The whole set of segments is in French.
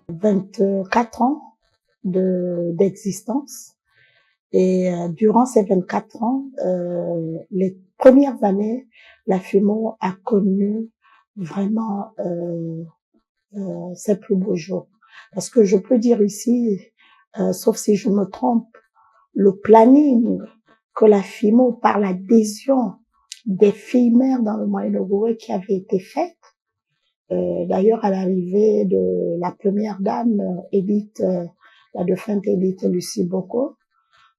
24 ans d'existence. Et durant ces 24 ans, les premières années, la FIMO a connu vraiment ses plus beaux jours. Parce que je peux dire ici, sauf si je me trompe, le planning que la FIMO, par l'adhésion des filles mères dans le Moyen-Ogooué qui avait été faite, d'ailleurs à l'arrivée de la première dame, Edith, la défunte Edith Lucie Boko,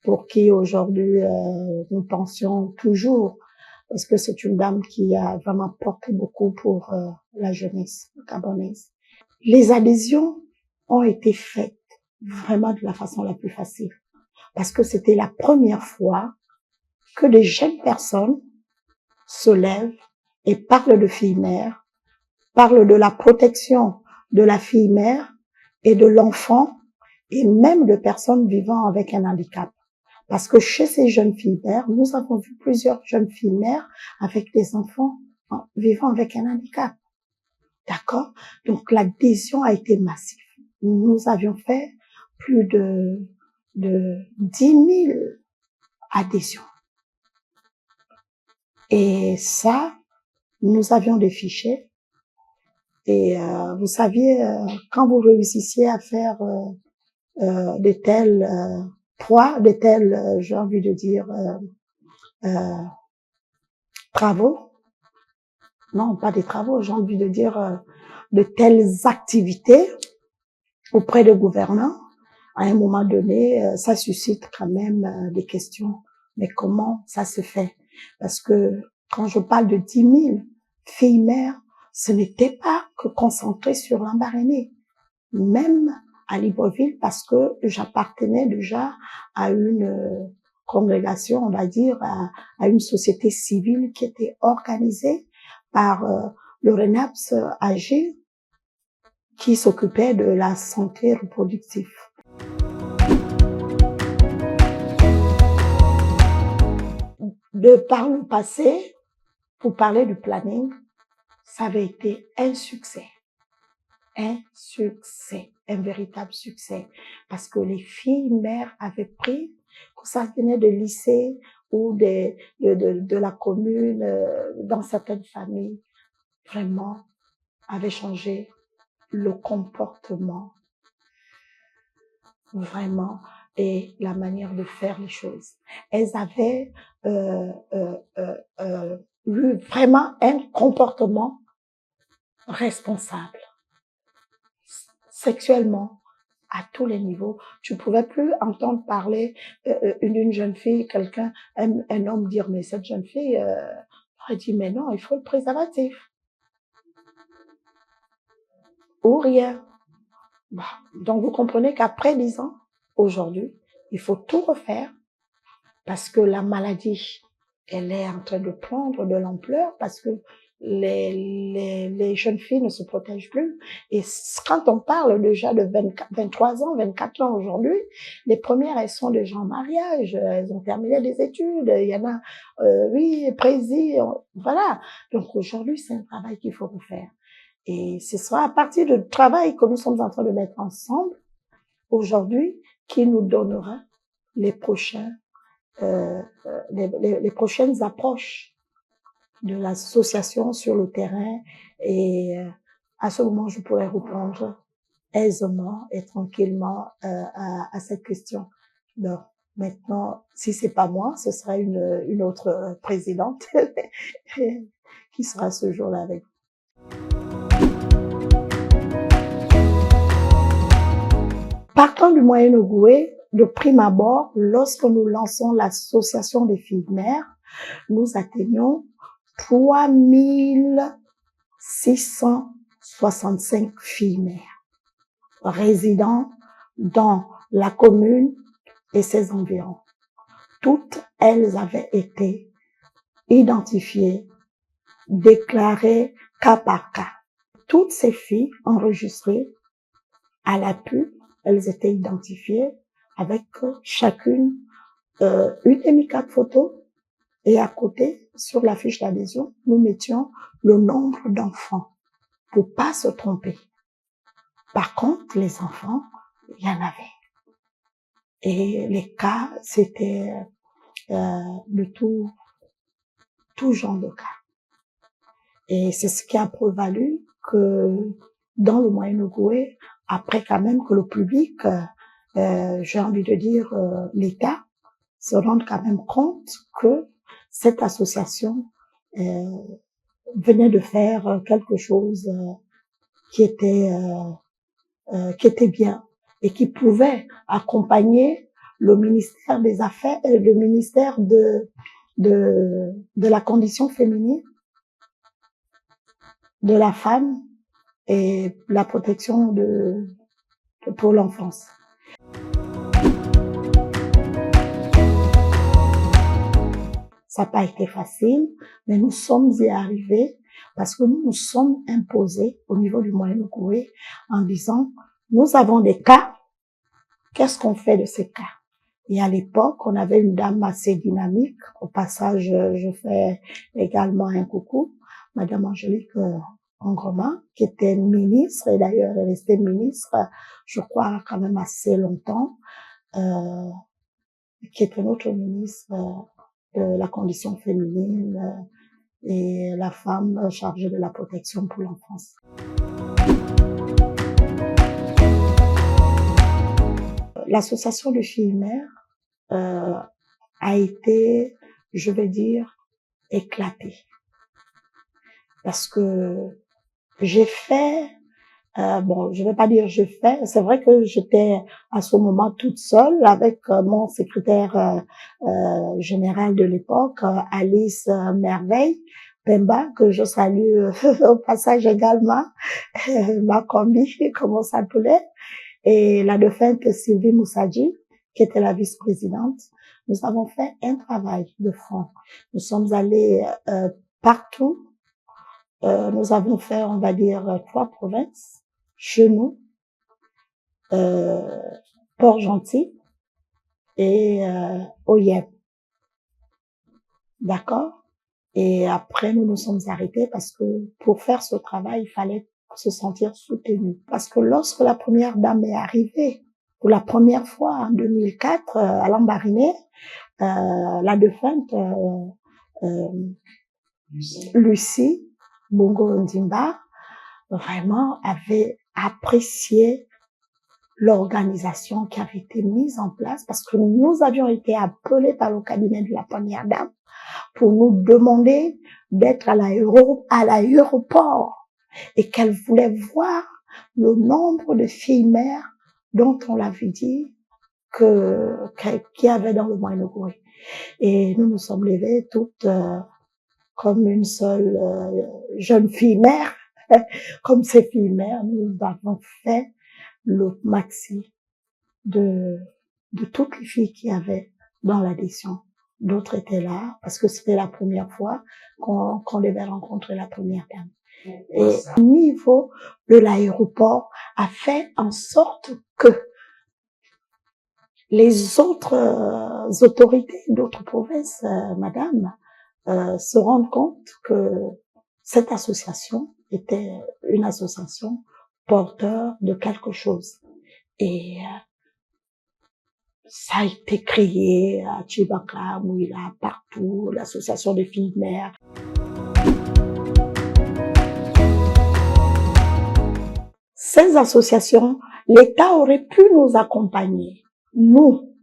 pour qui aujourd'hui nous pensions toujours, parce que c'est une dame qui a vraiment porté beaucoup pour la jeunesse gabonaise. Les adhésions ont été faites vraiment de la façon la plus facile, parce que c'était la première fois que des jeunes personnes se lèvent et parlent de filles mères, parlent de la protection de la fille mère et de l'enfant, et même de personnes vivant avec un handicap. Parce que chez ces jeunes filles mères, nous avons vu plusieurs jeunes filles mères avec des enfants vivant avec un handicap. D'accord? Donc l'adhésion a été massive. Nous avions fait plus de 10 000 adhésions. Et ça, nous avions des fichiers. Et vous saviez, quand vous réussissiez à faire de tels j'ai envie de dire, travaux, non, pas des travaux, j'ai envie de dire de telles activités auprès de gouvernants, à un moment donné, ça suscite quand même des questions. Mais comment ça se fait? Parce que quand je parle de 10 000 filles mères, ce n'était pas que concentré sur Lambaréné, même à Libreville, parce que j'appartenais déjà à une congrégation, on va dire, à une société civile qui était organisée par le RENAPS AG, qui s'occupait de la santé reproductive. De par le passé, pour parler du planning, ça avait été un succès, un véritable succès, parce que les filles mères avaient pris, que ça venait de lycée ou de la commune, dans certaines familles, vraiment avaient changé le comportement, vraiment, et la manière de faire les choses. Elles avaient eu vraiment un comportement responsable, sexuellement, à tous les niveaux. Tu pouvais plus entendre parler d'une jeune fille, quelqu'un, un homme dire, mais cette jeune fille, aurait dit, mais non, il faut le préservatif. Ou rien. Bah, donc vous comprenez qu'après 10 ans, aujourd'hui, il faut tout refaire, parce que la maladie, elle est en train de prendre de l'ampleur, parce que les jeunes filles ne se protègent plus. Et quand on parle déjà de 23 ans, 24 ans aujourd'hui, les premières, elles sont déjà en mariage, elles ont terminé des études, il y en a, oui, prési, voilà. Donc aujourd'hui, c'est un travail qu'il faut refaire. Et ce sera à partir du travail que nous sommes en train de mettre ensemble aujourd'hui qui nous donnera les prochaines approches de l'association sur le terrain. Et à ce moment, je pourrais répondre aisément et tranquillement à cette question. Donc, maintenant, si c'est pas moi, ce sera une autre présidente qui sera ce jour-là avec vous. Partant du Moyen-Ogooué, de prime abord, lorsque nous lançons l'association des filles mères, nous atteignons 3665 filles mères résidant dans la commune et ses environs. Toutes elles avaient été identifiées, déclarées cas par cas. Toutes ces filles enregistrées à la PU, elles étaient identifiées avec chacune une des 4 photos et à côté, sur la fiche d'adhésion, nous mettions le nombre d'enfants pour pas se tromper. Par contre, les enfants, il y en avait. Et les cas, c'était de tout genre de cas. Et c'est ce qui a prévalu que dans le Moyen-Ogooué, après quand même que le public, j'ai envie de dire l'État, se rende quand même compte que cette association venait de faire quelque chose qui était bien et qui pouvait accompagner le ministère des Affaires, le ministère de la condition féminine, de la femme et la protection pour l'enfance. Ça n'a pas été facile, mais nous sommes y arrivés parce que nous nous sommes imposés au niveau du Moyen-Ogooué en disant, nous avons des cas, qu'est-ce qu'on fait de ces cas? Et à l'époque, on avait une dame assez dynamique. Au passage, je fais également un coucou, Madame Angélique Ongroma, qui était ministre, et d'ailleurs elle est restée ministre, je crois quand même assez longtemps, qui était notre ministre de la condition féminine et la femme chargée de la protection pour l'enfance. L'association de filles mères a été, je vais dire, éclatée. Parce que j'ai fait, bon, je vais pas dire j'ai fait, c'est vrai que j'étais à ce moment toute seule avec mon secrétaire général de l'époque, Alice Merveille Pemba, que je salue au passage également, ma combi, comme on s'appelait, et la défunte Sylvie Moussadji, qui était la vice-présidente. Nous avons fait un travail de fond. Nous sommes allés partout. Nous avons fait, on va dire, 3 provinces. Chez nous, Port-Gentil et Oyem. D'accord? Et après, nous nous sommes arrêtés parce que pour faire ce travail, il fallait se sentir soutenu. Parce que lorsque la première dame est arrivée, pour la première fois en 2004, à Lambaréné, la défunte Lucie Bongo Ndimba vraiment avait apprécié l'organisation qui avait été mise en place parce que nous avions été appelés par le cabinet de la première dame pour nous demander d'être à l'aéroport et qu'elle voulait voir le nombre de filles mères dont on l'avait dit qu'il y avait dans le Moyen-Ogooué. Et nous nous sommes levées toutes comme une seule jeune fille mère. Comme ces filles mères, nous avons fait le maxi de toutes les filles qui avaient dans l'adhésion. D'autres étaient là parce que c'était la première fois qu'on devait rencontrer la première dame. Et au niveau de l'aéroport a fait en sorte que les autres autorités d'autres provinces, madame, se rendent compte que cette association était une association porteur de quelque chose. Et ça a été créé à Tchibaka, Mouila, partout, l'association des filles mères. Ces associations, l'État aurait pu nous accompagner, nous,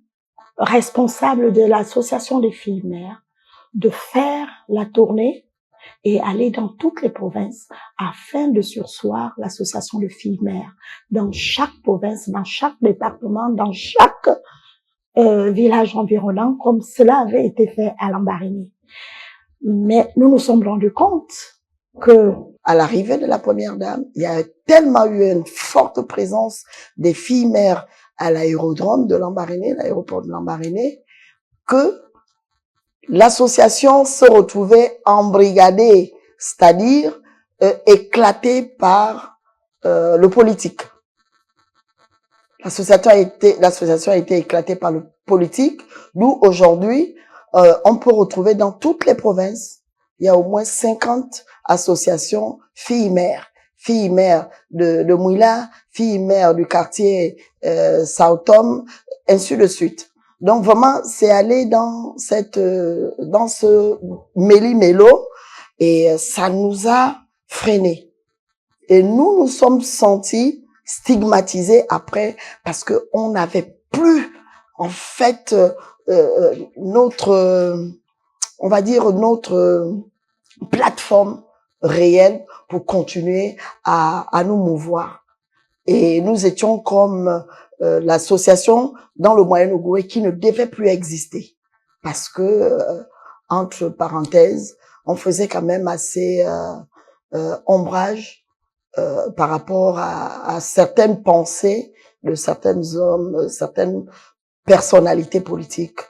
responsables de l'association des filles mères, de faire la tournée et aller dans toutes les provinces afin de surseoir l'association de filles mères dans chaque province, dans chaque département, dans chaque village environnant, comme cela avait été fait à Lambaréné. Mais nous nous sommes rendus compte que à l'arrivée de la première dame, il y a tellement eu une forte présence des filles mères à l'aérodrome de Lambaréné, l'aéroport de Lambaréné, que l'association se retrouvait embrigadée, c'est-à-dire éclatée par le politique. L'association a été éclatée par politique, d'où aujourd'hui, on peut retrouver dans toutes les provinces, il y a au moins 50 associations filles-mères de Mouila, filles-mères du quartier Sao-Tom, ainsi de suite. Donc vraiment, c'est aller dans dans ce méli-mélo et ça nous a freinés. Et nous sommes sentis stigmatisés après parce que on n'avait plus en fait on va dire notre plateforme réelle pour continuer à nous mouvoir. Et nous étions comme l'association dans le Moyen-Ogooué qui ne devait plus exister parce que entre parenthèses, on faisait quand même assez ombrage par rapport à certaines pensées de certains hommes, certaines personnalités politiques